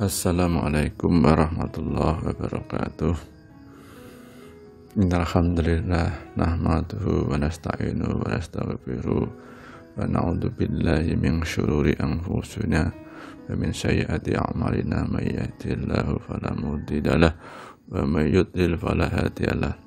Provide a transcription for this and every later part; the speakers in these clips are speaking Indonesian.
Assalamualaikum warahmatullahi wabarakatuh. Innal hamdalillah nahmaduhu wa nasta'inuhu wa nastaghfiruh wa na'udzu billahi min syururi anfusina wa min sayyiati a'malina may yahdihillahu fala mudhillalah wa may yudlil fala hadiyalah.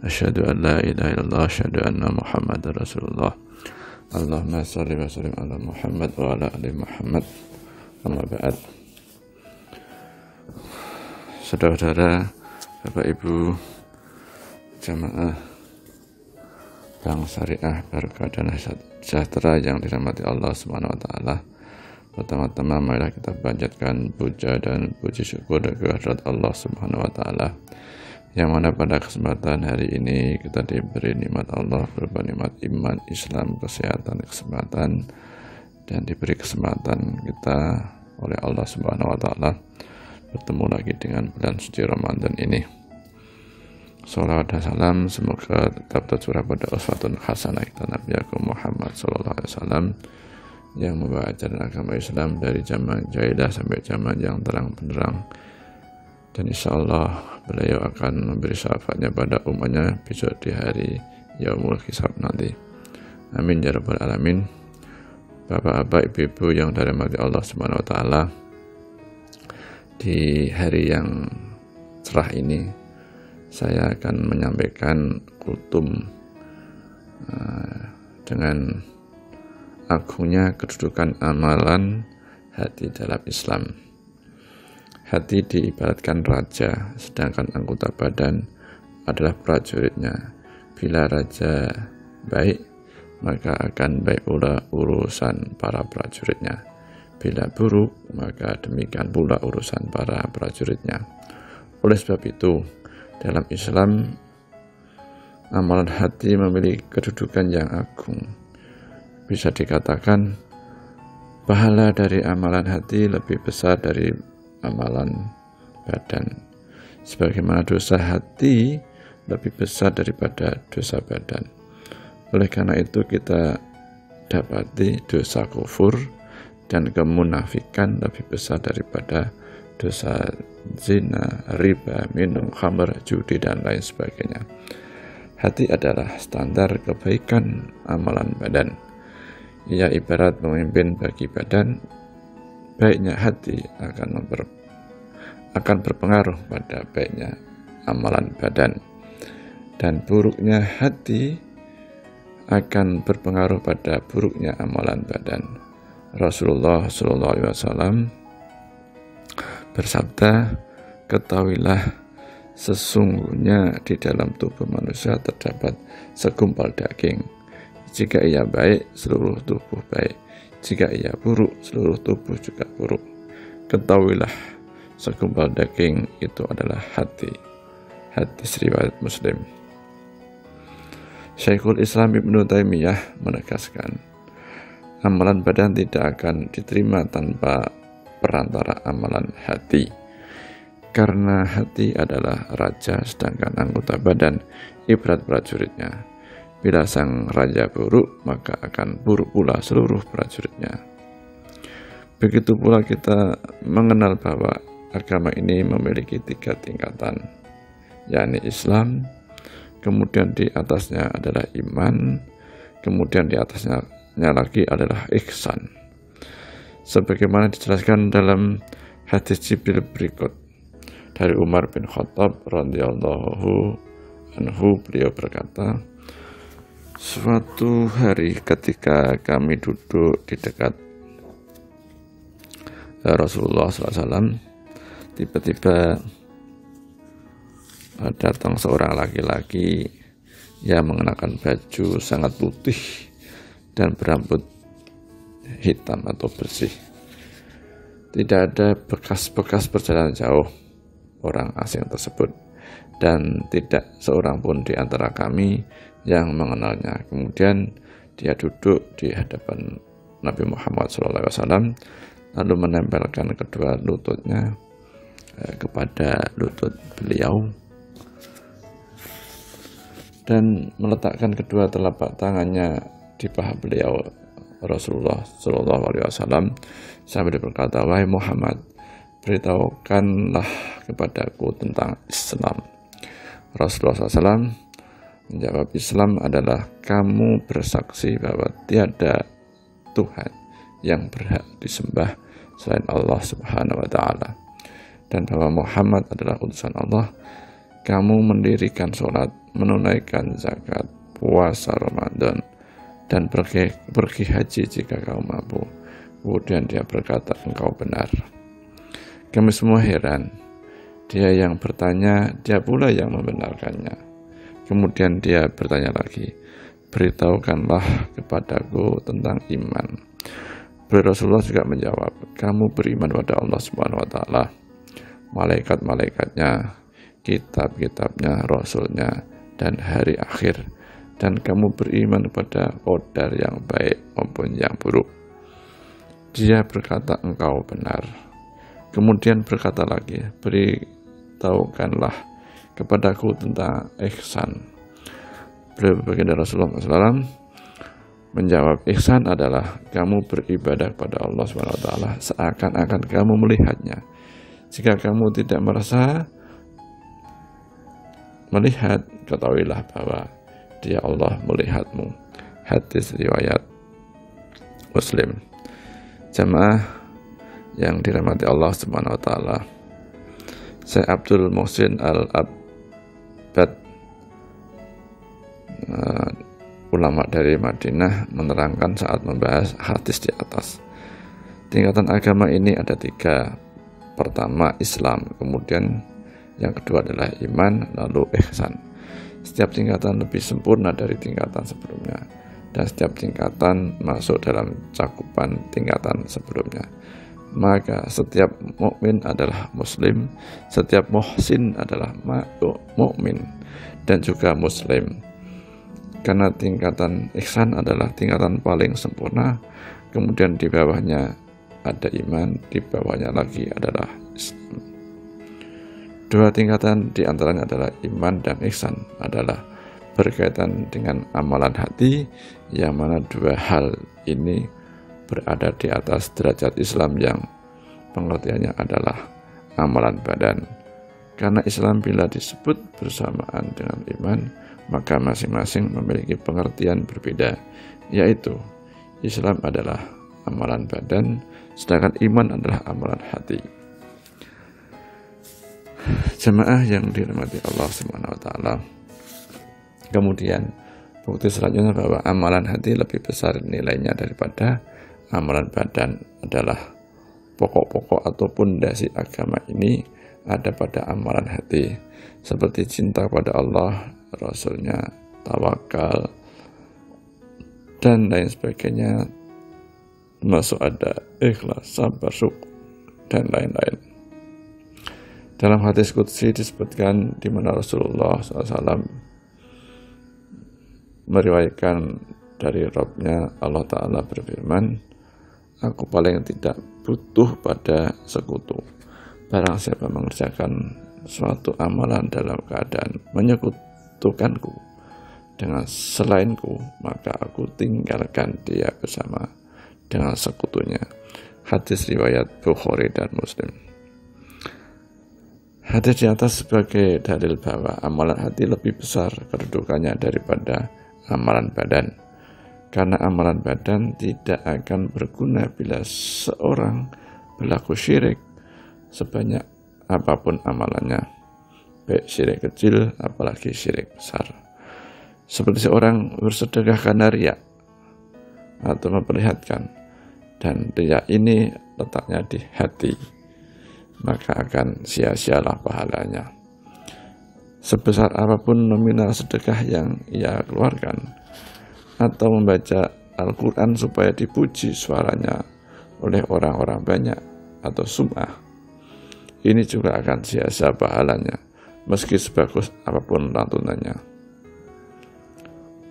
Asyhadu an la ilaha illallah wa asyhadu anna Muhammadar Rasulullah. Allahumma shalli wa sallim ala Muhammad wa ala ali Muhammad. Amma ba'd. Saudara-saudara, Bapak Ibu, jamaah Bank Syariah Barakah dan Sejahtera yang dirahmati Allah Subhanahu wa taala. Pertama-tama marilah kita panjatkan puja dan puji syukur kehadirat Allah Subhanahu wa taala. Yang mana pada kesempatan hari ini kita diberi nikmat Allah berupa nikmat iman, Islam, kesehatan, kesempatan, dan diberi kesempatan kita oleh Allah Subhanahu wa taala bertemu lagi dengan bulan suci Ramadan ini. Salawat dan salam semoga tetap tercurah pada uswatun hasanah kita Nabi Muhammad SAW yang membawa ajaran agama Islam dari zaman jahilah sampai zaman yang terang benderang, dan insya Allah beliau akan memberi syafaatnya pada umatnya besok di hari Yaumul Hisab nanti. Amin ya rabbal alamin. Bapak-bapak, ibu-ibu yang dirahmati Allah Subhanahu wa taala, di hari yang cerah ini saya akan menyampaikan kultum dengan agungnya kedudukan amalan hati dalam Islam. Hati diibaratkan raja, sedangkan anggota badan adalah prajuritnya. Bila raja baik, maka akan baik pula urusan para prajuritnya. Bila buruk, maka demikian pula urusan para prajuritnya. Oleh sebab itu, dalam Islam, amalan hati memiliki kedudukan yang agung. Bisa dikatakan, pahala dari amalan hati lebih besar dari amalan badan. Sebagaimana dosa hati lebih besar daripada dosa badan. Oleh karena itu kita dapati dosa kufur dan kemunafikan lebih besar daripada dosa zina, riba, minum khamr, judi, dan lain sebagainya. Hati adalah standar kebaikan amalan badan. Ia ibarat pemimpin bagi badan. Baiknya hati akan berpengaruh pada baiknya amalan badan, dan buruknya hati akan berpengaruh pada buruknya amalan badan. Rasulullah SAW bersabda, ketahuilah sesungguhnya di dalam tubuh manusia terdapat segumpal daging. Jika ia baik, seluruh tubuh baik. Jika ia buruk, seluruh tubuh juga buruk. Ketahuilah segumpal daging itu adalah hati. Hadis riwayat Muslim. Syekhul Islam Ibnu Taimiyah menegaskan, amalan badan tidak akan diterima tanpa perantara amalan hati. Karena hati adalah raja, sedangkan anggota badan ibarat prajuritnya. Bila sang raja buruk, maka akan buruk pula seluruh prajuritnya. Begitu pula kita mengenal bahwa agama ini memiliki 3 tingkatan, yakni Islam, kemudian di atasnya adalah iman, kemudian di atasnya lagi adalah ihsan. Sebagaimana dijelaskan dalam hadis Jibril berikut dari Umar bin Khattab radhiyallahu anhu, beliau berkata, suatu hari ketika kami duduk di dekat Rasulullah SAW, tiba-tiba datang seorang laki-laki yang mengenakan baju sangat putih dan berambut hitam atau bersih. Tidak ada bekas-bekas perjalanan jauh orang asing tersebut, dan tidak seorang pun di antara kami yang mengenalnya. Kemudian dia duduk di hadapan Nabi Muhammad SAW, lalu menempelkan kedua lututnya kepada lutut beliau dan meletakkan kedua telapak tangannya di paha beliau Rasulullah SAW sambil berkata, wahai Muhammad, beritahukanlah kepadaku tentang Islam. Rasulullah SAW menjawab, Islam adalah kamu bersaksi bahwa tiada Tuhan yang berhak disembah selain Allah Subhanahu wa Ta'ala, dan bahwa Muhammad adalah utusan Allah. Kamu mendirikan sholat, menunaikan zakat, puasa Ramadan, dan pergi haji jika kamu mampu. Kemudian dia berkata, engkau benar. Kami semua heran. Dia yang bertanya, dia pula yang membenarkannya. Kemudian dia bertanya lagi, beritahukanlah kepadaku tentang iman. Rasulullah juga menjawab, kamu beriman pada Allah Subhanahu wa Ta'ala, malaikat-malaikatnya, kitab-kitabnya, rasulnya, dan hari akhir, dan kamu beriman kepada qadar yang baik maupun yang buruk. Dia berkata, engkau benar. Kemudian berkata lagi, beritahukanlah kepadaku tentang ihsan. Baginda Rasulullah SAW menjawab, ihsan adalah kamu beribadah kepada Allah SWT seakan-akan kamu melihatnya. Jika kamu tidak merasa melihat, ketahuilah bahwa dia Allah melihatmu. Hadis riwayat Muslim. Jamaah yang dirahmati Allah Subhanahu wa Ta'ala, Syekh Abdul Muhsin Al-Abbad, ulama dari Madinah, menerangkan saat membahas hadis di atas. Tingkatan agama ini ada 3. Pertama Islam, kemudian yang kedua adalah iman, lalu ihsan. Setiap tingkatan lebih sempurna dari tingkatan sebelumnya, dan setiap tingkatan masuk dalam cakupan tingkatan sebelumnya. Maka setiap mukmin adalah muslim, setiap muhsin adalah mukmin dan juga muslim. Karena tingkatan ihsan adalah tingkatan paling sempurna, kemudian di bawahnya ada iman, di bawahnya lagi adalah Islam. 2 tingkatan di antaranya adalah iman dan ihsan adalah berkaitan dengan amalan hati, yang mana 2 hal ini berada di atas derajat Islam yang pengertiannya adalah amalan badan. Karena Islam bila disebut bersamaan dengan iman, maka masing-masing memiliki pengertian berbeda, yaitu Islam adalah amalan badan, sedangkan iman adalah amalan hati. Jemaah yang dirahmati Allah Subhanahu wa Ta'ala, kemudian bukti selanjutnya bahwa amalan hati lebih besar nilainya daripada amalan badan adalah pokok-pokok atau pondasi agama ini ada pada amalan hati, seperti cinta pada Allah, Rasulnya, tawakal, dan lain sebagainya, masuk ada ikhlas, sabar, syukur, dan lain-lain. Dalam hadis qudsi disebutkan di mana Rasulullah SAW meriwayatkan dari Rabb-Nya, Allah Ta'ala berfirman, aku paling tidak butuh pada sekutu. Barang siapa mengerjakan suatu amalan dalam keadaan menyekutukanku dengan selainku, maka aku tinggalkan dia bersama dengan sekutunya. Hadis riwayat Bukhari dan Muslim. Hadis di atas sebagai dalil bahwa amalan hati lebih besar kedudukannya daripada amalan badan. Karena amalan badan tidak akan berguna bila seorang berlaku syirik sebanyak apapun amalannya, baik syirik kecil apalagi syirik besar. Seperti seorang bersedekah karena riya atau memperlihatkan, dan riya ini letaknya di hati, maka akan sia-sialah pahalanya. Sebesar apapun nominal sedekah yang ia keluarkan, atau membaca Al-Quran supaya dipuji suaranya oleh orang-orang banyak, atau sum'ah, ini juga akan sia-sia pahalanya, meski sebagus apapun lantunannya.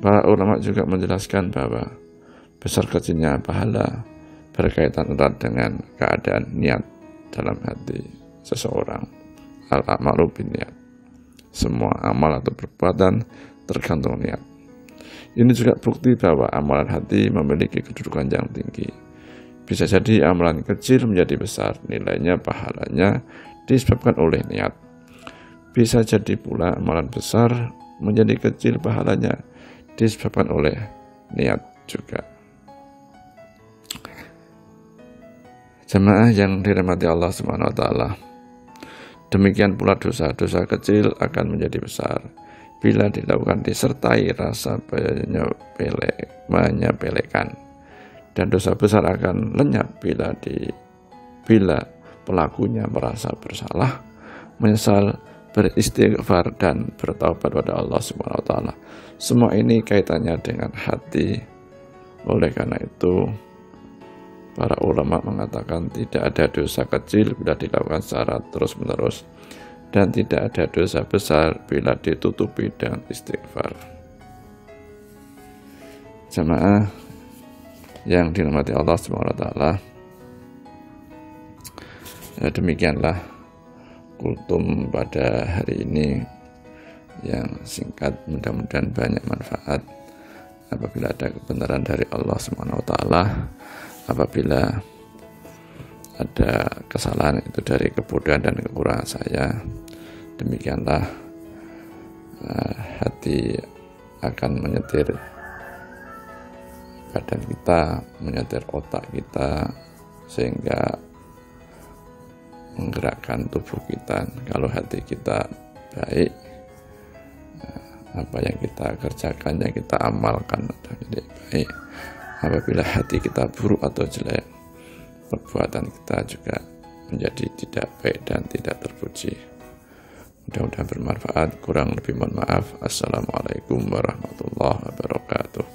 Para ulama juga menjelaskan bahwa besar kecilnya pahala berkaitan erat dengan keadaan niat dalam hati seseorang. Al-a'malu binniyat. Semua amal atau perbuatan tergantung niat. Ini juga bukti bahwa amalan hati memiliki kedudukan yang tinggi. Bisa jadi amalan kecil menjadi besar, nilainya, pahalanya disebabkan oleh niat. Bisa jadi pula amalan besar menjadi kecil, pahalanya disebabkan oleh niat juga. Jemaah yang dirahmati Allah Subhanahu wa taala, demikian pula dosa-dosa kecil akan menjadi besar bila dilakukan disertai rasa menyepelekan, dan dosa besar akan lenyap bila pelakunya merasa bersalah, menyesal, beristighfar dan bertaubat pada Allah Subhanahu wa taala. Semua ini kaitannya dengan hati. Oleh karena itu, para ulama mengatakan tidak ada dosa kecil bila dilakukan secara terus-menerus, dan tidak ada dosa besar bila ditutupi dengan istighfar. Jemaah yang dirahmati Allah Subhanahu wa taala, demikianlah kultum pada hari ini yang singkat, mudah-mudahan banyak manfaat. Apabila ada kebenaran dari Allah Subhanahu wa taala, apabila ada kesalahan itu dari kebodohan dan kekurangan saya, demikianlah hati akan menyetir badan kita, menyetir otak kita, sehingga menggerakkan tubuh kita. Kalau hati kita baik, apa yang kita kerjakan, yang kita amalkan menjadi baik. Apabila hati kita buruk atau jelek, perbuatan kita juga menjadi tidak baik dan tidak terpuji. Mudah-mudahan bermanfaat. Kurang lebih mohon maaf. Assalamualaikum warahmatullahi wabarakatuh.